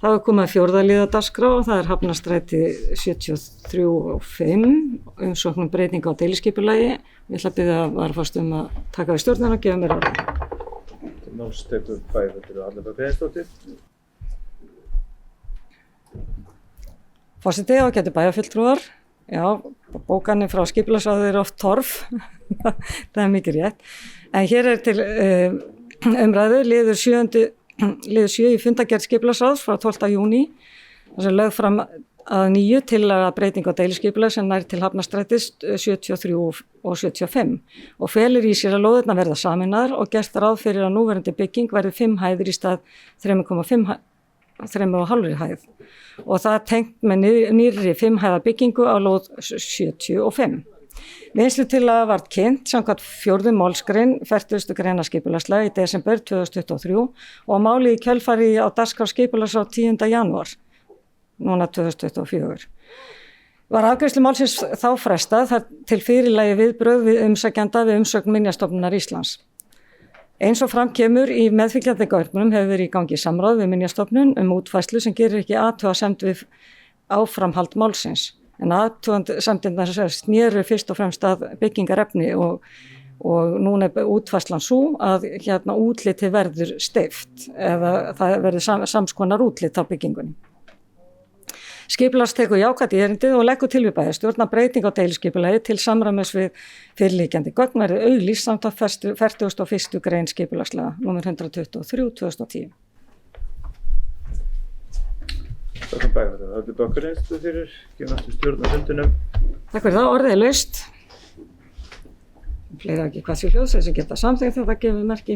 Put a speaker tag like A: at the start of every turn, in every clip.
A: Það er komið að fjórða liða dagskrá og það er Hafnarstræti 73 og 5, umsókn breyting á deiliskipulagi. Ég ætla að biðja varaforst að taka við stjórnina og gefa mér orðið.
B: Máls tekur 5 til Hallbjörg Greinsdóttir.
A: Forseti og ágætu bæjarfulltrúar. Já, bókanir frá skipulagsráði eru oft torf, það er mikið rétt. En hér er til umræðu liður 7 í fundargerð skipulagsráðs frá 12. júní, þar sem lögð fram að nýju tillaga breyting á deiliskipulag sem nær til Hafnarstrætis 73 og 75 og felur í sér að lóðirnar verða sameinaðar og gert ráð fyrir að núverandi bygging verði 5 hæðir í stað 3,5 hæð og það er tengt með nýrri 5 hæða byggingu á lóð 75. Vinnslutillaga var kynnt samkvæmt 4. málsgrein 40. greinar skipulagslaga í desember 2023 og málið í kjölfari á dagskrá skipulagsráðs 10. janúar, núna 2024. Var afgreiðslu málsins þá frestað þar til fyrirlagi viðbrögð við umsækjanda við umsögn Minjastofnunar Íslands. Eins og fram kemur í meðfylgjandi gögnum hefur verið í gangi samráð við Minjastofnun útfærslu sem gerir ekki athugasemd við áframhald málsins. En athugasemdirnar snéru fyrst og fremst að byggingarefni og núna er útfærslan svo að útliti verður steypt eða það verður samskonar útlit á byggingunni. Skipulags tekur jákvætt í erindið og leggur til við bæjarstjórn að breyting á deiliskipulagi til samræmis við fyrirliggjandi gögn verði auglýst samt á 41. grein skipulagslaga, númer 123/2010.
B: Takk fyrir bæjarfulltrúar. Hallbjörg Greinsdóttir fyrir, gefum aftur stjórn á fundinum.
A: Takk fyrir það, orðið er laust. Fleira ekki hvað sé hljóðs, þessi geta samþykkt þetta gefur merki.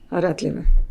A: Það er 11.